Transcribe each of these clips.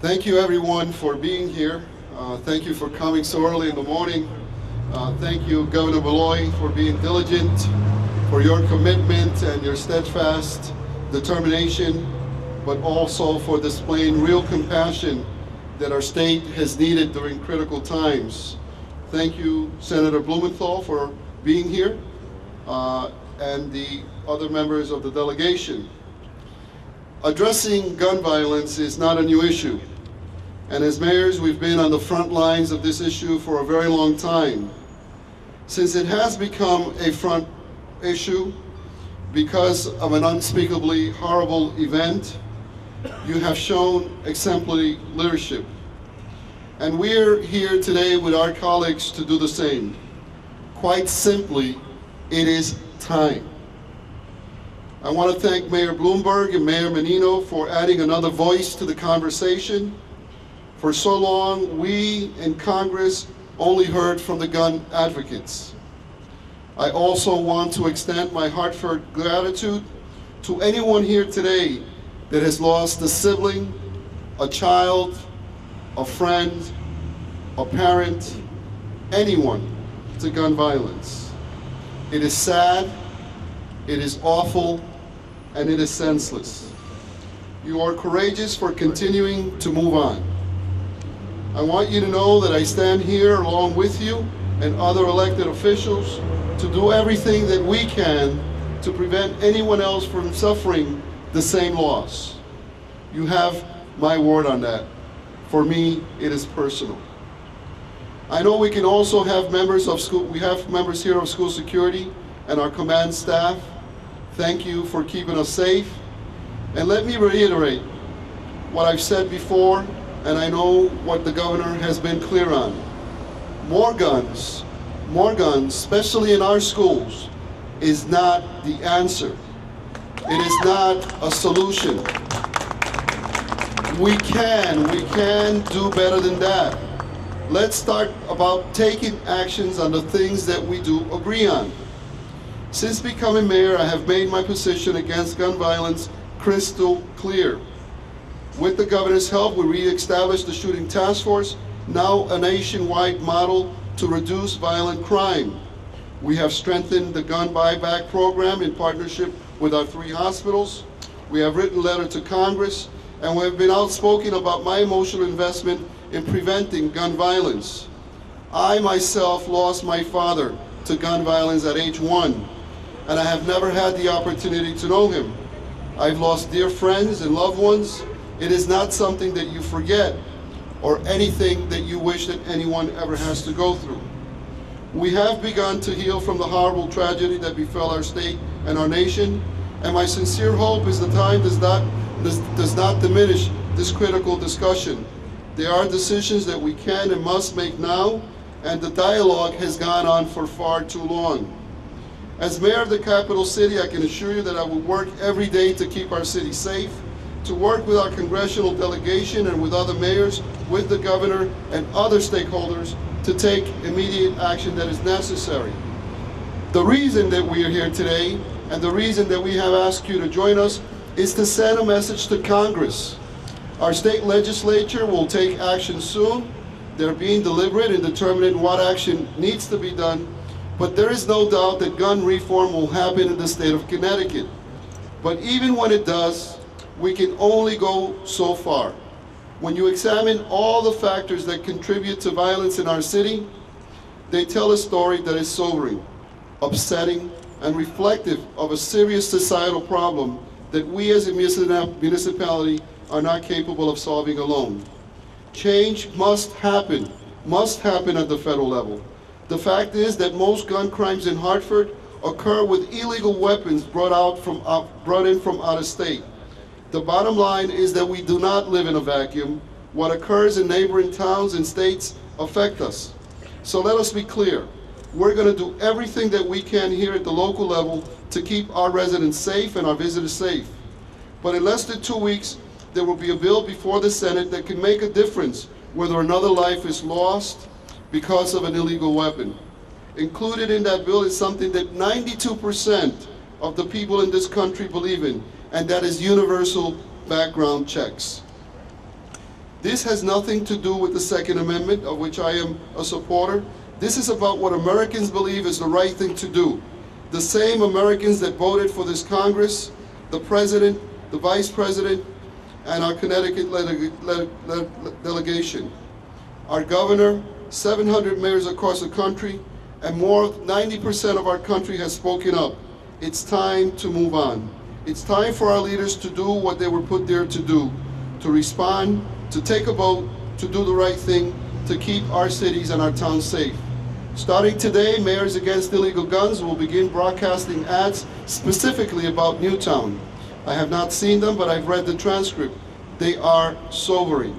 Thank you everyone for being here. Thank you for coming so early in the morning. Thank you, Governor Beloy, for being diligent, for your commitment and your steadfast determination, but also for displaying real compassion that our state has needed during critical times. Thank you, Senator Blumenthal, for being here, and the other members of the delegation. Addressing gun violence is not a new issue. And as mayors, we've been on the front lines of this issue for a very long time. Since it has become a front issue because of an unspeakably horrible event, you have shown exemplary leadership. And we're here today with our colleagues to do the same. Quite simply, it is time. I want to thank Mayor Bloomberg and Mayor Menino for adding another voice to the conversation. For so long, we in Congress only heard from the gun advocates. I also want to extend my heartfelt gratitude to anyone here today that has lost a sibling, a child, a friend, a parent, anyone to gun violence. It is sad, it is awful, and it is senseless. You are courageous for continuing to move on. I want you to know that I stand here along with you and other elected officials to do everything that we can to prevent anyone else from suffering the same loss. You have my word on that. For me, it is personal. I know we can also have members of school, we have members here of school security and our command staff. Thank you for keeping us safe. And let me reiterate what I've said before, and I know what the governor has been clear on. More guns, especially in our schools, is not the answer. It is not a solution. We can do better than that. Let's start about taking actions on the things that we do agree on. Since becoming mayor, I have made my position against gun violence crystal clear. With the governor's help, we re-established the Shooting Task Force, now a nationwide model to reduce violent crime. We have strengthened the gun buyback program in partnership with our 3 hospitals. We have written a letter to Congress, and we have been outspoken about my emotional investment in preventing gun violence. I myself lost my father to gun violence at age 1. And I have never had the opportunity to know him. I've lost dear friends and loved ones. It is not something that you forget or anything that you wish that anyone ever has to go through. We have begun to heal from the horrible tragedy that befell our state and our nation, and my sincere hope is the time does not diminish this critical discussion. There are decisions that we can and must make now, and the dialogue has gone on for far too long. As mayor of the capital city, I can assure you that I will work every day to keep our city safe, to work with our congressional delegation and with other mayors, with the governor and other stakeholders to take immediate action that is necessary. The reason that we are here today and the reason that we have asked you to join us is to send a message to Congress. Our state legislature will take action soon. They're being deliberate in determining what action needs to be done. But there is no doubt that gun reform will happen in the state of Connecticut. But even when it does, we can only go so far. When you examine all the factors that contribute to violence in our city, they tell a story that is sobering, upsetting, and reflective of a serious societal problem that we as a municipality are not capable of solving alone. Change must happen at the federal level. The fact is that most gun crimes in Hartford occur with illegal weapons brought in from out of state. The bottom line is that we do not live in a vacuum. What occurs in neighboring towns and states affect us. So let us be clear. We're going to do everything that we can here at the local level to keep our residents safe and our visitors safe. But in less than 2 weeks, there will be a bill before the Senate that can make a difference whether another life is lost because of an illegal weapon. Included in that bill is something that 92% of the people in this country believe in, and that is universal background checks. This has nothing to do with the Second Amendment, of which I am a supporter. This is about what Americans believe is the right thing to do. The same Americans that voted for this Congress, the President, the Vice President, and our Connecticut delegation. Our governor, 700 mayors across the country, and more than 90% of our country has spoken up. It's time to move on. It's time for our leaders to do what they were put there to do, to respond, to take a vote, to do the right thing, to keep our cities and our towns safe. Starting today, Mayors Against Illegal Guns will begin broadcasting ads specifically about Newtown. I have not seen them, but I've read the transcript. They are sobering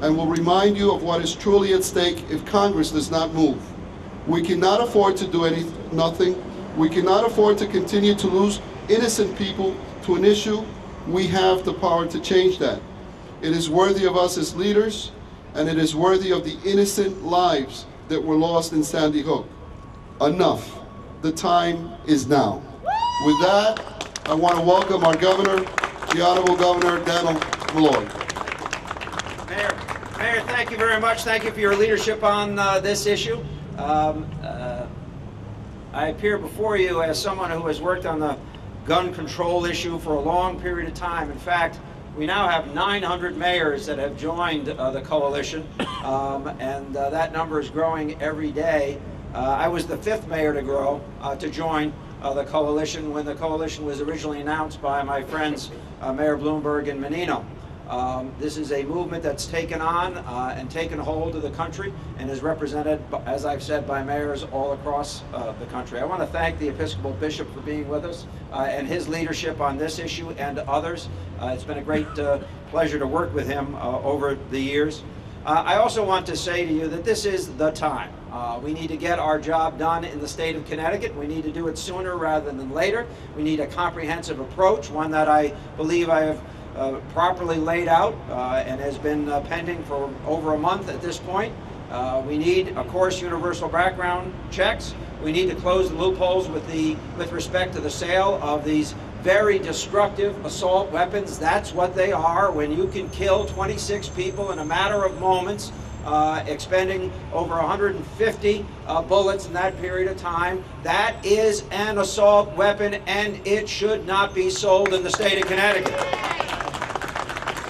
and will remind you of what is truly at stake if Congress does not move. We cannot afford to do nothing. We cannot afford to continue to lose innocent people to an issue. We have the power to change that. It is worthy of us as leaders, and it is worthy of the innocent lives that were lost in Sandy Hook. Enough. The time is now. With that, I want to welcome our governor, the Honorable Governor Daniel Malloy. Mayor, thank you very much. Thank you for your leadership on this issue. I appear before you as someone who has worked on the gun control issue for a long period of time. In fact, we now have 900 mayors that have joined the coalition, and that number is growing every day. I was the 5th mayor to join the coalition when the coalition was originally announced by my friends Mayor Bloomberg and Menino. This is a movement that's taken on and taken hold of the country and is represented, as I've said, by mayors all across the country. I want to thank the Episcopal Bishop for being with us and his leadership on this issue and others. It's been a great pleasure to work with him over the years. I also want to say to you that this is the time. We need to get our job done in the state of Connecticut. We need to do it sooner rather than later. We need a comprehensive approach, one that I believe I have properly laid out and has been pending for over a month at this point. We need, of course, universal background checks. We need to close the loopholes with respect to the sale of these very destructive assault weapons. That's what they are. When you can kill 26 people in a matter of moments, expending over 150 bullets in that period of time, that is an assault weapon, and it should not be sold in the state of Connecticut.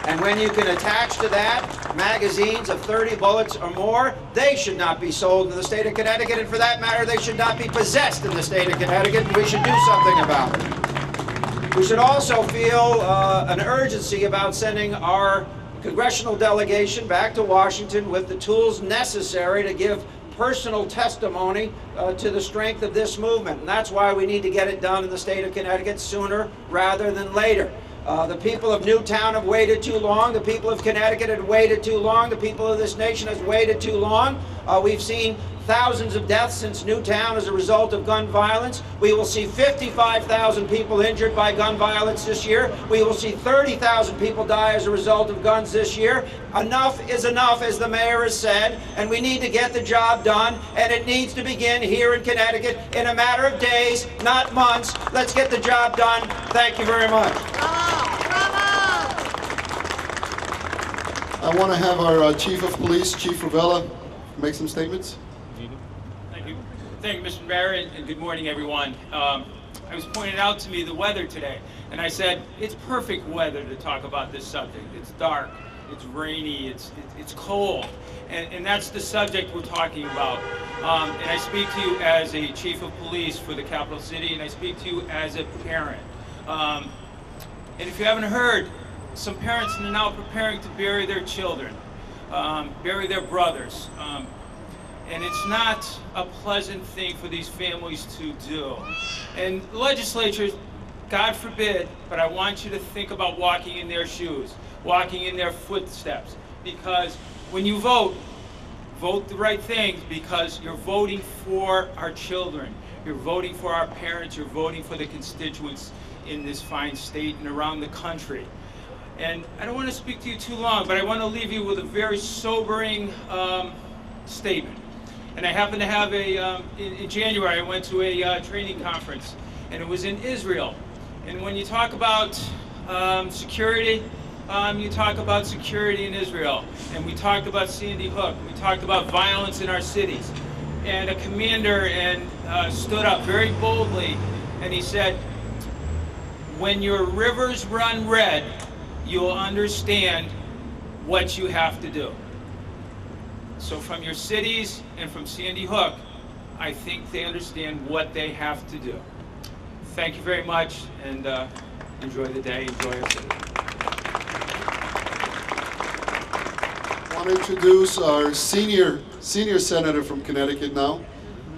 And when you can attach to that magazines of 30 bullets or more, they should not be sold in the state of Connecticut, and for that matter, they should not be possessed in the state of Connecticut, and we should do something about it. We should also feel an urgency about sending our congressional delegation back to Washington with the tools necessary to give personal testimony to the strength of this movement, and that's why we need to get it done in the state of Connecticut sooner rather than later. The people of Newtown have waited too long. The people of Connecticut have waited too long. The people of this nation has waited too long. We've seen thousands of deaths since Newtown as a result of gun violence. We will see 55,000 people injured by gun violence this year. We will see 30,000 people die as a result of guns this year. Enough is enough, as the mayor has said, and we need to get the job done, and it needs to begin here in Connecticut in a matter of days, not months. Let's get the job done. Thank you very much. I want to have our Chief of Police, Chief Ravella, make some statements. Thank you. Thank you, Mr. Mayor, and good morning, everyone. It was pointed out to me the weather today, and I said, it's perfect weather to talk about this subject. It's dark, it's rainy, it's cold, and that's the subject we're talking about. And I speak to you as a Chief of Police for the capital city, and I speak to you as a parent. And if you haven't heard, some parents are now preparing to bury their children, bury their brothers. And it's not a pleasant thing for these families to do. And the legislature, God forbid, but I want you to think about walking in their shoes, walking in their footsteps. Because when you vote, vote the right things, because you're voting for our children. You're voting for our parents. You're voting for the constituents in this fine state and around the country. And I don't want to speak to you too long, but I want to leave you with a very sobering statement. And I happened to have in January, I went to a training conference, and it was in Israel. And when you talk about security, You talk about security in Israel, and we talked about Sandy Hook. We talked about violence in our cities. And a commander stood up very boldly, and he said, when your rivers run red, you'll understand what you have to do. So from your cities and from Sandy Hook, I think they understand what they have to do. Thank you very much, and enjoy the day, enjoy our city. I want to introduce our senior senator from Connecticut now,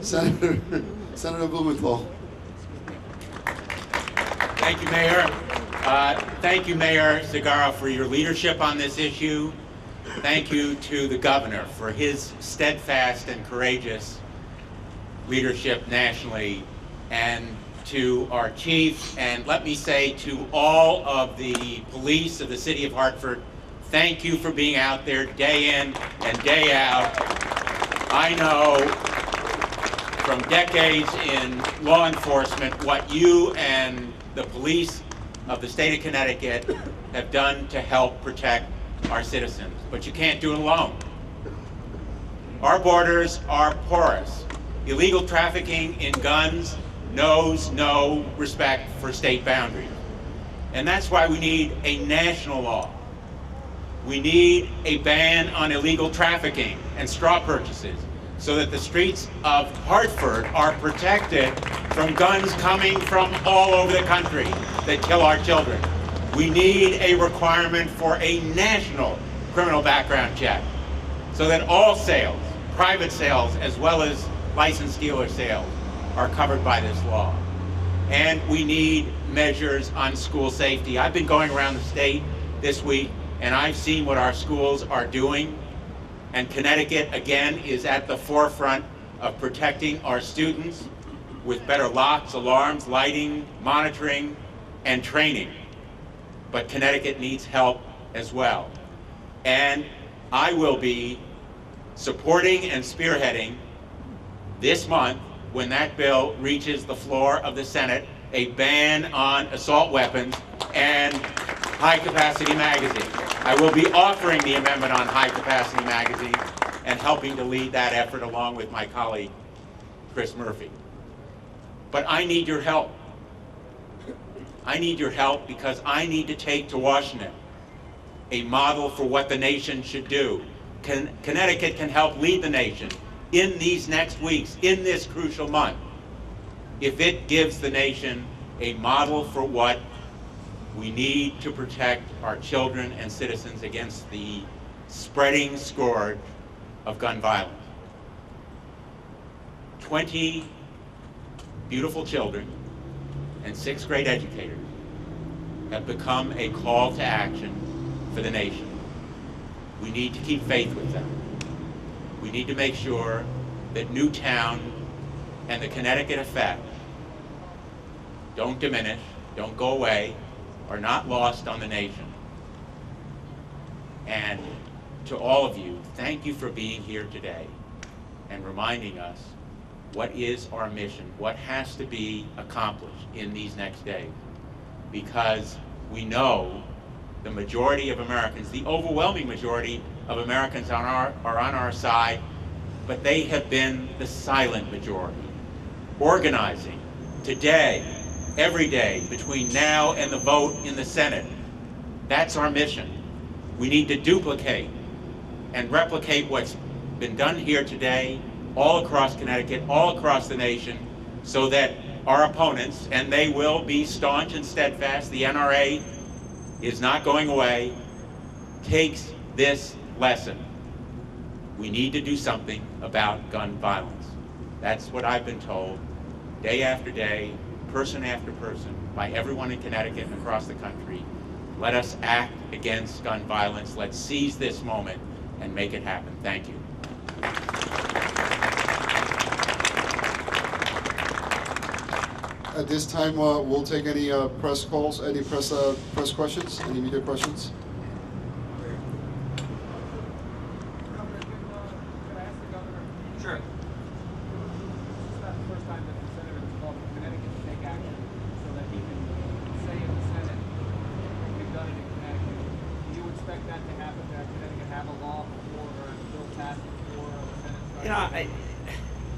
Senator Blumenthal. Thank you, Mayor. Thank you, Mayor Zagara, for your leadership on this issue. Thank you to the governor for his steadfast and courageous leadership nationally, and to our chief, and let me say to all of the police of the city of Hartford, thank you for being out there day in and day out. I know from decades in law enforcement what you and the police of the state of Connecticut have done to help protect our citizens, but you can't do it alone. Our borders are porous. Illegal trafficking in guns knows no respect for state boundaries. And that's why we need a national law. We need a ban on illegal trafficking and straw purchases so that the streets of Hartford are protected from guns coming from all over the country that kill our children. We need a requirement for a national criminal background check so that all sales, private sales as well as licensed dealer sales, are covered by this law. And we need measures on school safety. I've been going around the state this week and I've seen what our schools are doing, and Connecticut again is at the forefront of protecting our students with better locks, alarms, lighting, monitoring, and training. But Connecticut needs help as well. And I will be supporting and spearheading this month, when that bill reaches the floor of the Senate, a ban on assault weapons and high-capacity magazines. I will be offering the amendment on high-capacity magazines and helping to lead that effort along with my colleague, Chris Murphy. But I need your help. I need your help because I need to take to Washington a model for what the nation should do. Connecticut can help lead the nation in these next weeks, in this crucial month, if it gives the nation a model for what we need to protect our children and citizens against the spreading scourge of gun violence. 20 beautiful children and 6th grade educators have become a call to action for the nation. We need to keep faith with them. We need to make sure that Newtown and the Connecticut effect don't diminish, don't go away, are not lost on the nation. And to all of you, thank you for being here today and reminding us what is our mission, what has to be accomplished in these next days. Because we know the majority of Americans, the overwhelming majority of Americans are on our side, but they have been the silent majority, organizing today, every day, between now and the vote in the Senate. That's our mission. We need to duplicate and replicate what's been done here today, all across Connecticut, all across the nation, so that our opponents, and they will be staunch and steadfast, the NRA is not going away, takes this lesson. We need to do something about gun violence. That's what I've been told day after day, person after person, by everyone in Connecticut and across the country. Let us act against gun violence. Let's seize this moment and make it happen. Thank you. At this time, we'll take any press calls, any press questions, any media questions. Sure. This is not the first time that the senator has called for Connecticut to take action so that he can say in the Senate, we've done it in Connecticut.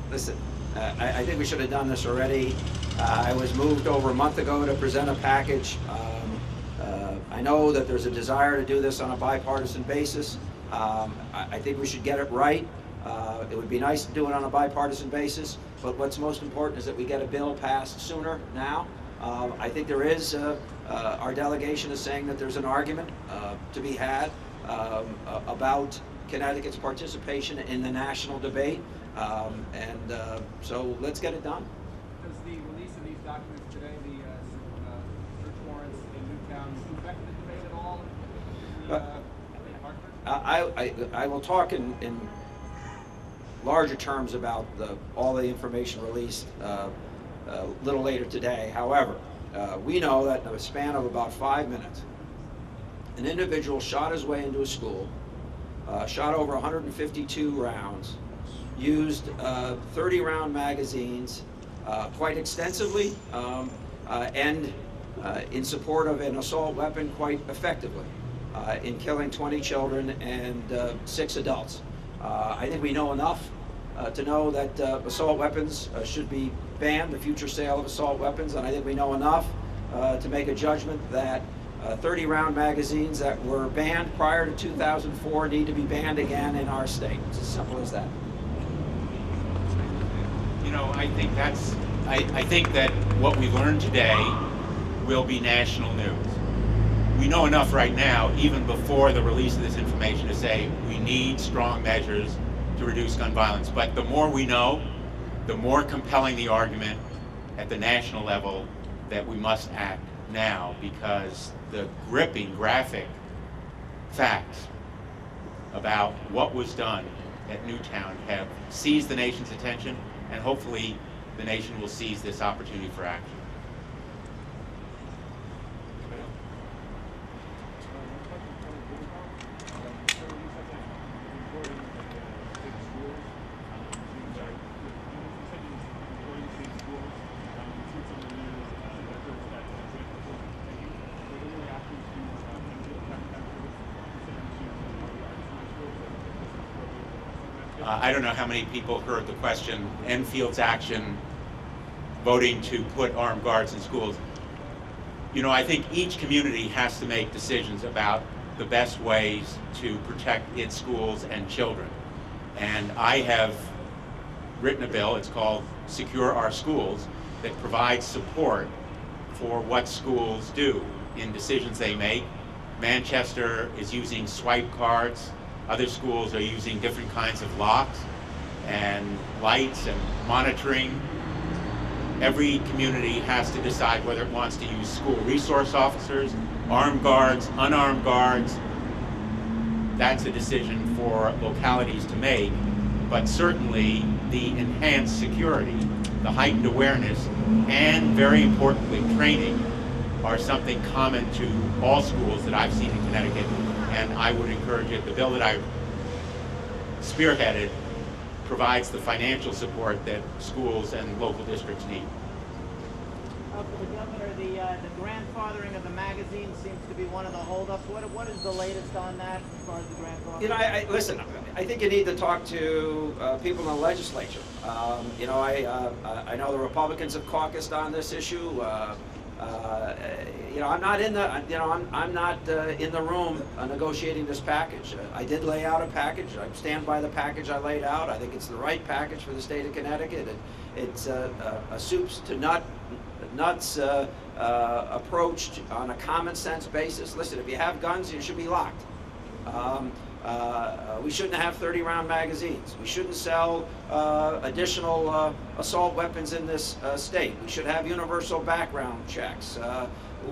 Listen, I think we should have done this already. I was moved over a month ago to present a package. I know that there's a desire to do this on a bipartisan basis. I think we should get it right. It would be nice to do it on a bipartisan basis, but what's most important is that we get a bill passed sooner now. I think there is, our delegation is saying that there's an argument to be had about Connecticut's participation in the national debate, so let's get it done. Does the release of these documents today, the search warrants in Newtown, affect the debate at all in Hartford? I will talk in larger terms about all the information released a little later today. However, we know that in a span of about 5 minutes, an individual shot his way into a school, shot over 152 rounds, used 30-round magazines quite extensively, and in support of an assault weapon quite effectively, in killing 20 children and 6 adults. I think we know enough to know that assault weapons should be banned, the future sale of assault weapons, and I think we know enough to make a judgment that 30-round magazines that were banned prior to 2004 need to be banned again in our state. It's as simple as that. You know, I think that what we learned today will be national news. We know enough right now, even before the release of this information, to say we need strong measures to reduce gun violence. But the more we know, the more compelling the argument at the national level that we must act now, because the gripping, graphic facts about what was done at Newtown have seized the nation's attention, and hopefully the nation will seize this opportunity for action. I don't know how many people heard the question, Enfield's action, voting to put armed guards in schools. You know, I think each community has to make decisions about the best ways to protect its schools and children. And I have written a bill, it's called Secure Our Schools, that provides support for what schools do in decisions they make. Manchester is using swipe cards. Other schools are using different kinds of locks and lights and monitoring. Every community has to decide whether it wants to use school resource officers, armed guards, unarmed guards. That's a decision for localities to make, but certainly the enhanced security, the heightened awareness, and very importantly, training are something common to all schools that I've seen in Connecticut. And I would encourage it. The bill that I spearheaded provides the financial support that schools and local districts need. For the governor, the grandfathering of the magazine seems to be one of the holdups. What is the latest on that as far as the grandfathering? You know, listen, I think you need to talk to people in the legislature. You know, I know the Republicans have caucused on this issue. You know, I'm not in the, you know, I'm not in the room negotiating this package. I did lay out a package. I stand by the package I laid out. I think it's the right package for the state of Connecticut. It's a soups to nuts approach on a common sense basis. Listen, if you have guns, you should be locked. We shouldn't have 30-round magazines. We shouldn't sell additional assault weapons in this state. We should have universal background checks.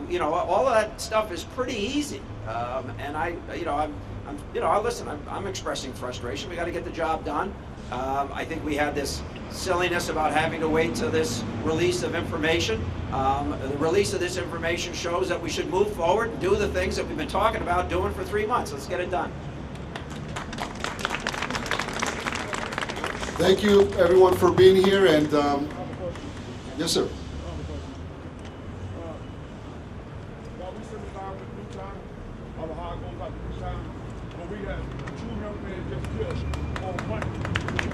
You know, all of that stuff is pretty easy. And I'm expressing frustration. We got to get the job done. I think we had this silliness about having to wait till this release of information. The release of this information shows that we should move forward and do the things that we've been talking about doing for 3 months. Let's get it done. Thank you, everyone, for being here. And yes, sir. but we had 2 young men just killed on Monday.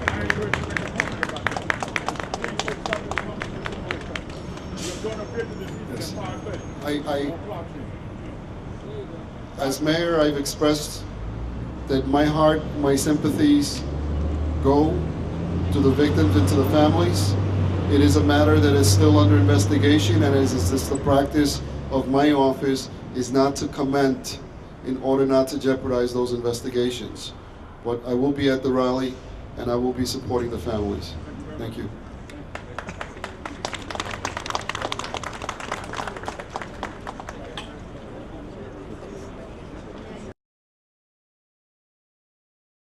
I ain't heard you make a comment about that. Please say something about this. You're going to visit this evening at 5:30. On Clark Street. As mayor, I've expressed that my heart, my sympathies go to the victims and to the families. It is a matter that is still under investigation, and as is this the practice of my office, is not to comment in order not to jeopardize those investigations. But I will be at the rally, and I will be supporting the families. Thank you.